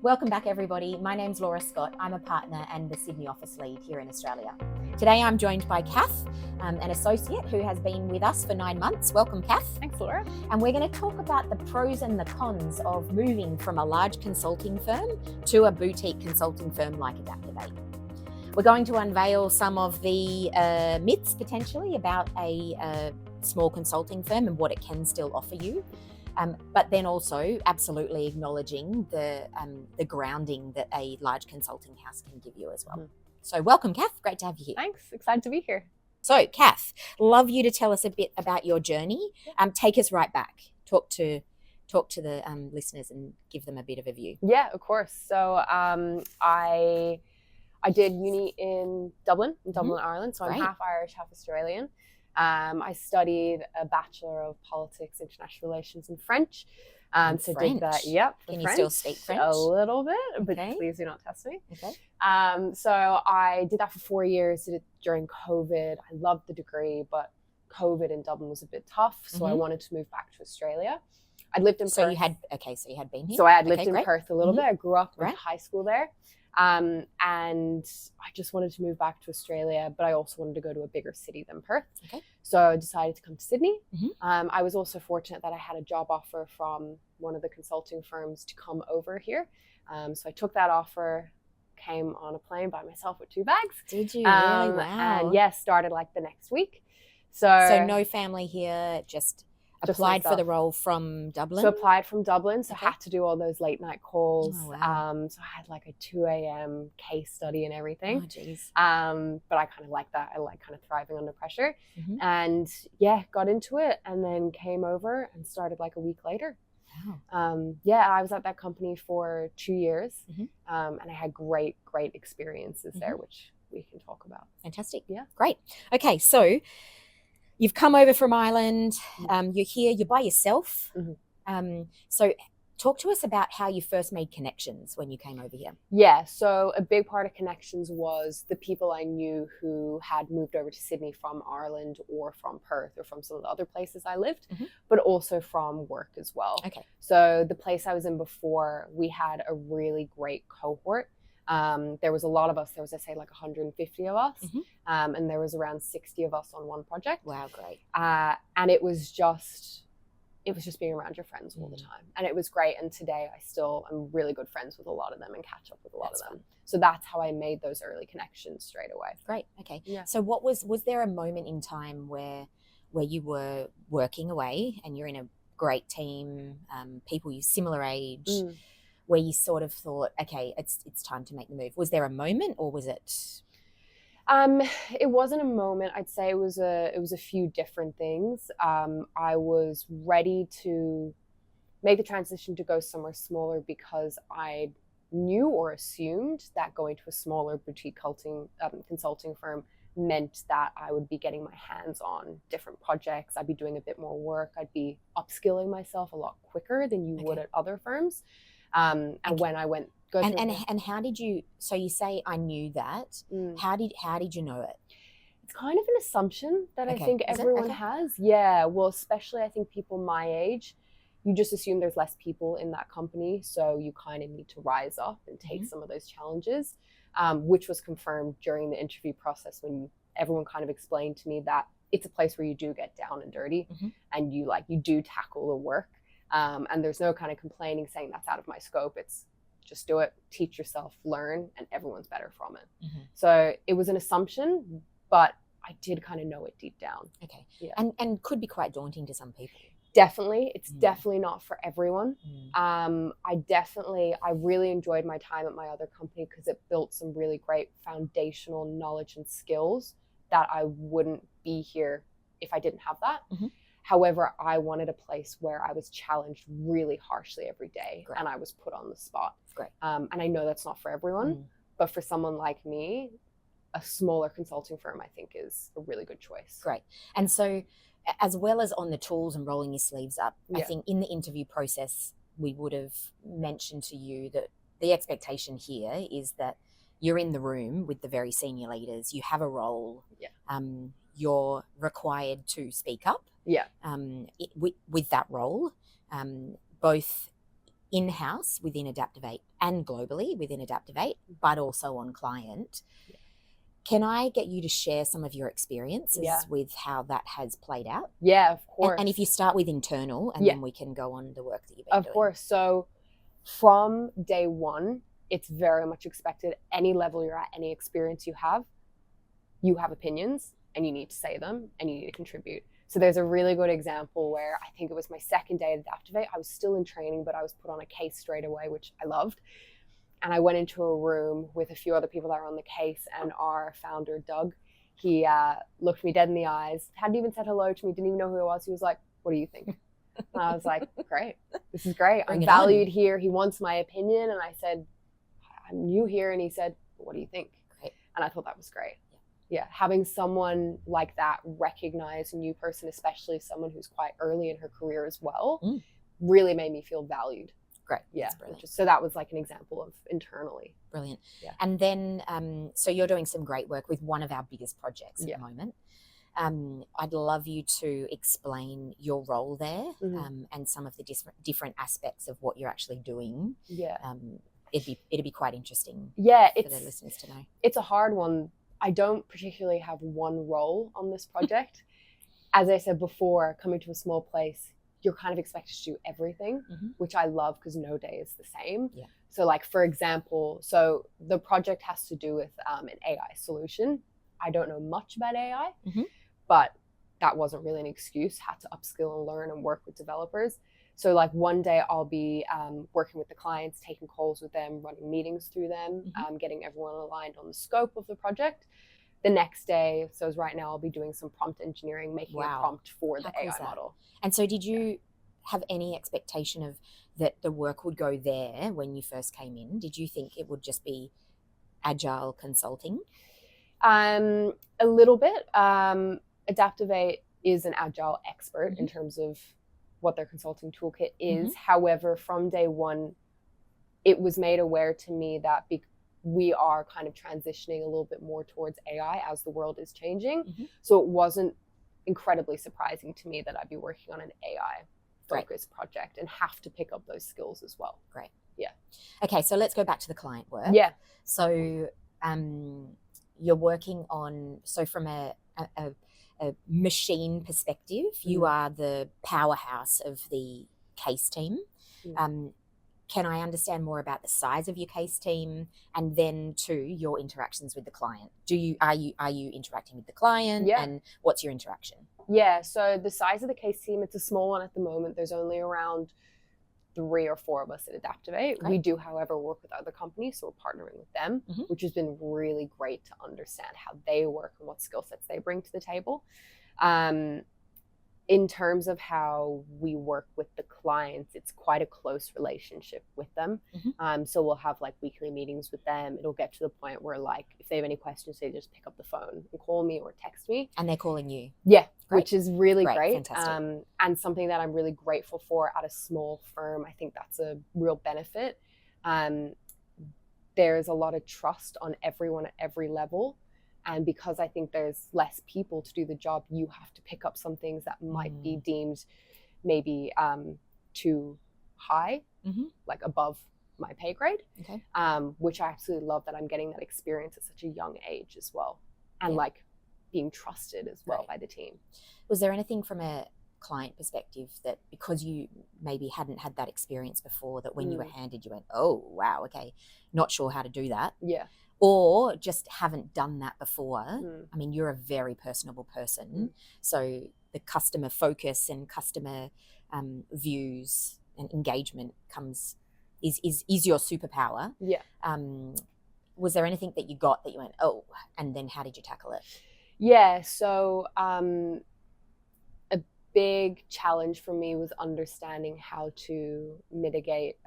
Welcome back, everybody. My name's Laura Scott. I'm a partner and the Sydney office lead here in Australia. Today I'm joined by Kath, an associate who has been with us for 9 months. Welcome, Kath. Thanks, Laura. And we're going to talk about the pros and the cons of moving from a large consulting firm to a boutique consulting firm like ADAPTOVATE. We're going to unveil some of the myths potentially about a small consulting firm and what it can still offer you. But then also absolutely acknowledging the grounding that a large consulting house can give you as well. Mm. So welcome, Kath. Great to have you here. Thanks. Excited to be here. So, Kath, love you to tell us a bit about your journey. Take us right back. Talk to the listeners and give them a bit of a view. Yeah, of course. So I did uni in Dublin, Ireland. So I'm half Irish, half Australian. I studied a Bachelor of Politics, International Relations and French. So French. Did that, yep. Can you still speak French? A little bit, but please do not test me. Okay. So I did that for 4 years, did it during COVID. I loved the degree, but COVID in Dublin was a bit tough. So I wanted to move back to Australia. I'd lived in Perth. So you had been here? So I had lived in Perth a little bit. I grew up, went to high school there. And I just wanted to move back to Australia, but I also wanted to go to a bigger city than Perth. Okay. So I decided to come to Sydney. I was also fortunate that I had a job offer from one of the consulting firms to come over here. So I took that offer, came on a plane by myself with 2 bags. Did you? Really? Wow. And yes, started like the next week. So no family here, just applied for the role from Dublin? So applied from Dublin, so had to do all those late night calls. Oh, wow. So I had like a 2 a.m. case study and everything. Oh, geez. But I kind of like that. I like kind of thriving under pressure. And yeah, got into it and then came over and started like a week later. Wow. I was at that company for 2 years and I had great experiences there, which we can talk about. Fantastic. Yeah. Great. Okay, so you've come over from Ireland, you're here, you're by yourself. So talk to us about how you first made connections when you came over here. Yeah, so a big part of connections was the people I knew who had moved over to Sydney from Ireland or from Perth or from some of the other places I lived, but also from work as well. Okay. So the place I was in before, we had a really great cohort. There was a lot of us. There was, I say, like 150 of us, and there was around 60 of us on one project. Wow, great! And it was just being around your friends all the time, and it was great. And today, I'm really good friends with a lot of them and catch up with a lot of them. Fun. So that's how I made those early connections straight away. Great. Okay. Yeah. So was there a moment in time where you were working away and you're in a great team, people you similar age? Where you sort of thought, okay, it's time to make the move? Was there a moment, or was it? It wasn't a moment. I'd say it was a few different things. I was ready to make the transition to go somewhere smaller because I knew or assumed that going to a smaller boutique consulting firm meant that I would be getting my hands on different projects. I'd be doing a bit more work. I'd be upskilling myself a lot quicker than you would at other firms. And when I went, and how did you? So you say I knew that. How did you know it? It's kind of an assumption that I think everyone has. Yeah, well, especially I think people my age, you just assume there's less people in that company, so you kind of need to rise up and take some of those challenges, which was confirmed during the interview process when everyone kind of explained to me that it's a place where you do get down and dirty, and you do tackle the work. And there's no kind of complaining saying that's out of my scope. It's just do it, teach yourself, learn, and everyone's better from it. So it was an assumption, but I did kind of know it deep down. Okay. Yeah. And could be quite daunting to some people. Definitely. It's definitely not for everyone. I really enjoyed my time at my other company because it built some really great foundational knowledge and skills that I wouldn't be here if I didn't have that. However, I wanted a place where I was challenged really harshly every day and I was put on the spot. Great. And I know that's not for everyone, but for someone like me, a smaller consulting firm, I think, is a really good choice. Great. And so as well as on the tools and rolling your sleeves up, I think in the interview process, we would have mentioned to you that the expectation here is that you're in the room with the very senior leaders, you have a role, you're required to speak up with that role, both in-house within ADAPTOVATE and globally within ADAPTOVATE, but also on client. Yeah. Can I get you to share some of your experiences with how that has played out? Yeah, of course. And if you start with internal, and then we can go on the work that you've been doing. Of course. So from day one, it's very much expected, any level you're at, any experience you have opinions and you need to say them and you need to contribute. So there's a really good example where I think it was my second day at ADAPTOVATE. I was still in training, but I was put on a case straight away, which I loved. And I went into a room with a few other people that were on the case, and our founder, Doug, he looked me dead in the eyes, hadn't even said hello to me, didn't even know who I was. He was like, "What do you think?" And I was like, "Great, this is great. I'm valued here. He wants my opinion." And I said, "I'm new here." And he said, "What do you think?" Great. And I thought that was great. Yeah, having someone like that recognize a new person, especially someone who's quite early in her career as well, really made me feel valued. Great. Yeah. So that was like an example of internally. Brilliant. Yeah. And then, so you're doing some great work with one of our biggest projects at the moment. I'd love you to explain your role there and some of the different aspects of what you're actually doing. Yeah. It'd be quite interesting. Yeah, for the listeners to know. It's a hard one. I don't particularly have one role on this project. As I said before, coming to a small place, you're kind of expected to do everything, which I love because no day is the same. Yeah. So like, for example, so the project has to do with an AI solution. I don't know much about AI, but that wasn't really an excuse. Had to upskill and learn and work with developers. So like one day I'll be working with the clients, taking calls with them, running meetings through them, getting everyone aligned on the scope of the project. The next day, so as right now, I'll be doing some prompt engineering, making a prompt for the AI model. And so did you have any expectation of that the work would go there when you first came in? Did you think it would just be agile consulting? A little bit. ADAPTOVATE is an agile expert in terms of what their consulting toolkit is. However, from day one, it was made aware to me that we are kind of transitioning a little bit more towards AI as the world is changing. So it wasn't incredibly surprising to me that I'd be working on an AI focused project and have to pick up those skills as well. Great. Yeah. Okay, so let's go back to the client work. Yeah. So you're working on, so from a machine perspective, you are the powerhouse of the case team. Can I understand more about the size of your case team, and then to your interactions with the client? Are you interacting with the client, and what's your interaction? Yeah, so the size of the case team, it's a small one at the moment. There's only around 3 or 4 of us at ADAPTOVATE. We do, however, work with other companies, so we're partnering with them, which has been really great to understand how they work and what skill sets they bring to the table. In terms of how we work with the clients, it's quite a close relationship with them. So we'll have like weekly meetings with them. It'll get to the point where like, if they have any questions, they just pick up the phone and call me or text me. And they're calling you? Yeah, which is really great. Fantastic. And something that I'm really grateful for at a small firm. I think that's a real benefit. There's a lot of trust on everyone at every level. And because I think there's less people to do the job, you have to pick up some things that might be deemed maybe too high, like above my pay grade, which I absolutely love that I'm getting that experience at such a young age as well. And like being trusted as well by the team. Was there anything from a client perspective that, because you maybe hadn't had that experience before, that when you were handed, you went, oh, wow, okay, not sure how to do that? Yeah. Or just haven't done that before? I mean, you're a very personable person. So the customer focus and customer views and engagement is your superpower. Yeah. Was there anything that you got that you went, oh, and then how did you tackle it? Yeah, so a big challenge for me was understanding how to mitigate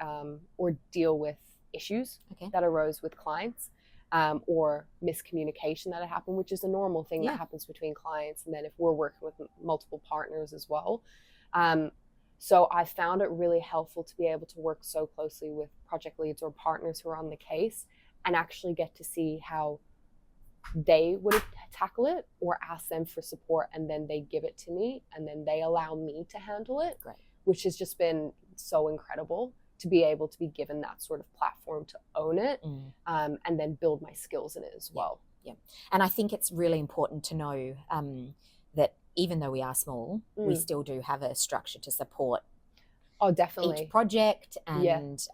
or deal with issues that arose with clients. Or miscommunication that had happened, which is a normal thing that happens between clients. And then if we're working with multiple partners as well. So I found it really helpful to be able to work so closely with project leads or partners who are on the case and actually get to see how they would tackle it or ask them for support, and then they give it to me and then they allow me to handle it, which has just been so incredible. to be able to be given that sort of platform to own it, and then build my skills in it as well. Yeah. And I think it's really important to know that even though we are small, we still do have a structure to support definitely each project and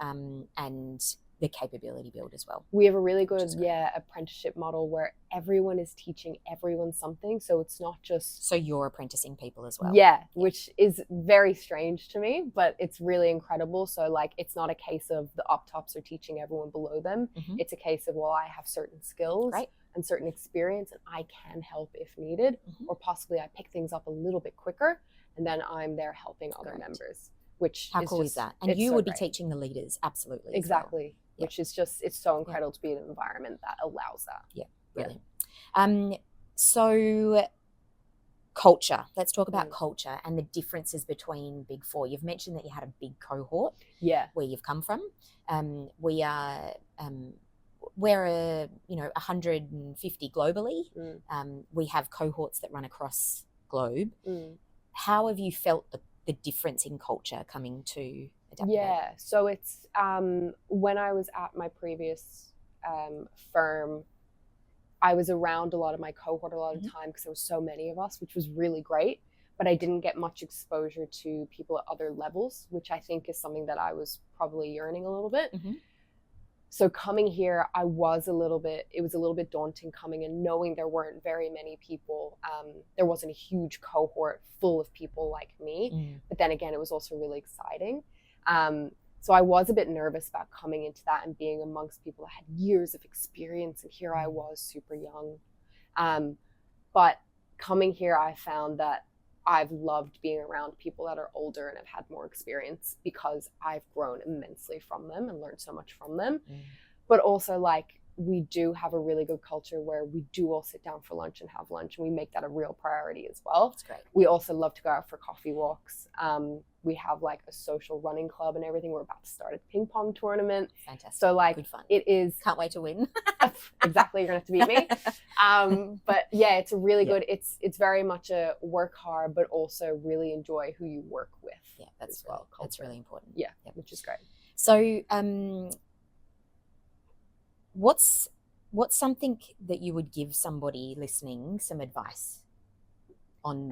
the capability build as well. We have a really good apprenticeship model where everyone is teaching everyone something, so it's not just so you're apprenticing people as well. Which is very strange to me, but it's really incredible. So like, it's not a case of the up tops are teaching everyone below them. It's a case of, well, I have certain skills and certain experience and I can help if needed, or possibly I pick things up a little bit quicker and then I'm there helping other members. Which how cool is that? And you would be teaching the leaders, absolutely. Exactly. Which is just, it's so incredible to be in an environment that allows that. Yeah, brilliant. So culture. Let's talk about culture and the differences between Big Four. You've mentioned that you had a big cohort where you've come from. We're 150 globally. We have cohorts that run across globe. How have you felt the difference in culture coming to ADAPTOVATE? So it's when I was at my previous firm, I was around a lot of my cohort a lot of time because there was so many of us, which was really great, but I didn't get much exposure to people at other levels, which I think is something that I was probably yearning a little bit. So coming here, it was a little bit daunting coming and knowing there weren't very many people. There wasn't a huge cohort full of people like me, but then again, it was also really exciting. So I was a bit nervous about coming into that and being amongst people that had years of experience, and here I was super young. But coming here, I found that I've loved being around people that are older and have had more experience because I've grown immensely from them and learned so much from them. But also, like, we do have a really good culture where we do all sit down for lunch and have lunch, and we make that a real priority as well. That's great. We also love to go out for coffee walks. We have like a social running club and everything. We're about to start a ping pong tournament. Fantastic. So like, good fun. It is. Can't wait to win. Exactly. You're gonna have to beat me. But yeah, it's a really good, it's very much a work hard, but also really enjoy who you work with. Yeah, that's really important. Yeah, which is great. So what's something that you would give somebody listening some advice on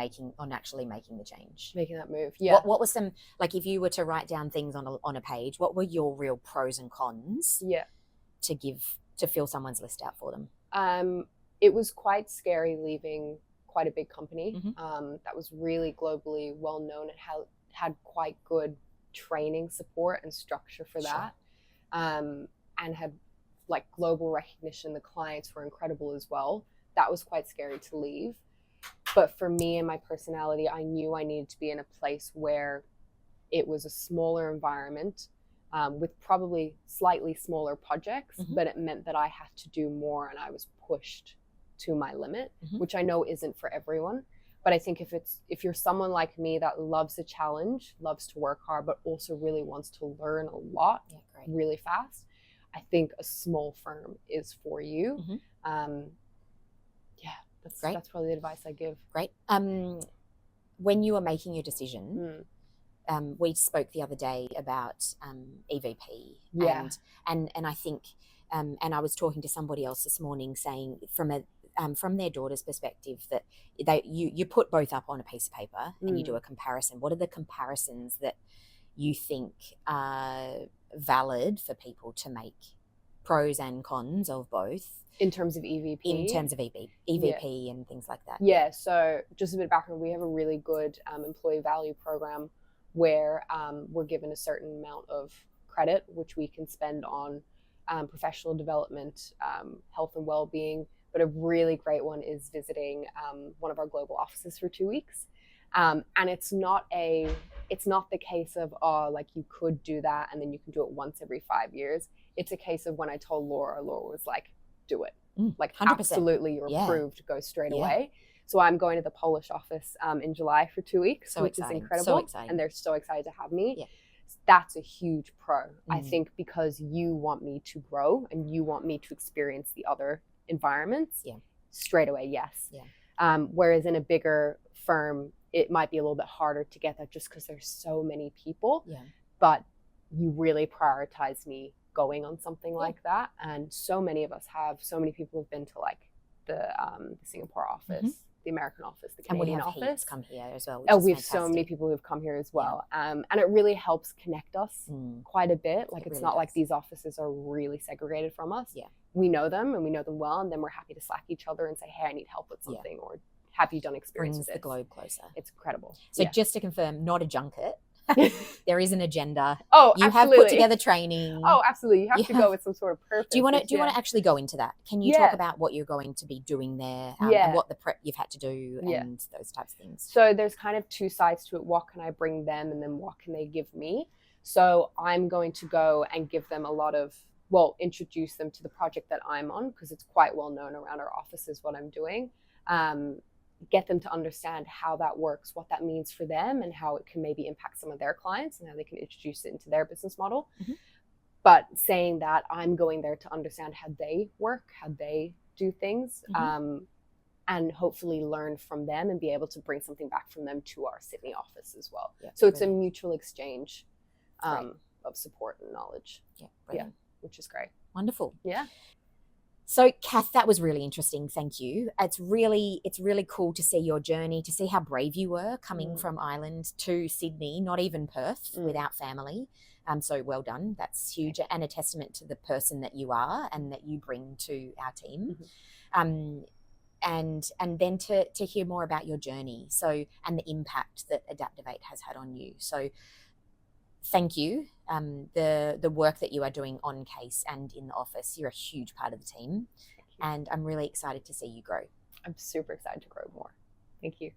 actually making the change, making that move? Yeah. What was some, like, if you were to write down things on a page, what were your real pros and cons to fill someone's list out for them? It was quite scary leaving quite a big company that was really globally well known and had quite good training support and structure for that, and had like global recognition. The clients were incredible as well. That was quite scary to leave. But for me and my personality, I knew I needed to be in a place where it was a smaller environment with probably slightly smaller projects, but it meant that I had to do more and I was pushed to my limit, which I know isn't for everyone. But I think if you're someone like me that loves a challenge, loves to work hard, but also really wants to learn a lot really fast, I think a small firm is for you. That's probably the advice I give. Great. When you were making your decision, we spoke the other day about EVP. And I think, and I was talking to somebody else this morning saying from their daughter's perspective that you put both up on a piece of paper and you do a comparison. What are the comparisons that you think are valid for people to make pros and cons of both? In terms of EVP? In terms of EVP and things like that. Yeah, so just a bit of background, we have a really good employee value program where we're given a certain amount of credit, which we can spend on professional development, health and well-being. But a really great one is visiting one of our global offices for 2 weeks. And it's not the case of, like you could do that and then you can do it once every 5 years. It's a case of when I told Laura was like, do it. Like 100%. Absolutely, you're approved, go straight away. So I'm going to the Polish office in July for 2 weeks, which is incredible. And they're so excited to have me. That's a huge pro, I think, because you want me to grow and you want me to experience the other environments straight away. Whereas in a bigger firm, it might be a little bit harder to get that just because there's so many people. But you really prioritize me going on something like that. And so many of us have, so many people have been to like the Singapore office, the American office, the Canadian office. And we have heaps come here as well. Oh, we have so many people who've come here as well. And it really helps connect us quite a bit. Like, it's really not like these offices are really segregated from us. We know them and we know them well, and then we're happy to Slack each other and say, hey, I need help with something, or have you done experience with the globe closer. It's incredible. So just to confirm, not a junket. There is an agenda. Oh, you absolutely. have put together training. Oh, absolutely. You have to go with some sort of purpose. Do you want to actually go into that? Can you talk about what you're going to be doing there, and what the prep you've had to do, and those types of things? So there's kind of two sides to it. What can I bring them, and then what can they give me? So I'm going to go and give them a lot of, introduce them to the project that I'm on, because it's quite well known around our offices what I'm doing. Get them to understand how that works, what that means for them, and how it can maybe impact some of their clients and how they can introduce it into their business model. But saying that, I'm going there to understand how they work, how they do things, and hopefully learn from them and be able to bring something back from them to our Sydney office as well. So it's a mutual exchange of support and knowledge. Which is great. Wonderful. Yeah. So, Kath, that was really interesting. Thank you. It's really cool to see your journey, to see how brave you were coming from Ireland to Sydney, not even Perth, without family. So well done. That's huge, and a testament to the person that you are and that you bring to our team. And then to hear more about your journey, and the impact that ADAPTOVATE has had on you. So thank you. The work that you are doing on case and in the office, you're a huge part of the team, and I'm really excited to see you grow. I'm super excited to grow more. Thank you.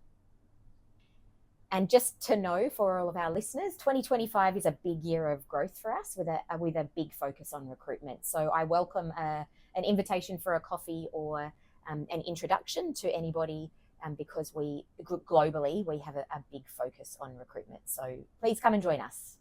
And just to know, for all of our listeners, 2025 is a big year of growth for us, with a big focus on recruitment. So I welcome an invitation for a coffee or an introduction to anybody, because globally we have a big focus on recruitment. So please come and join us.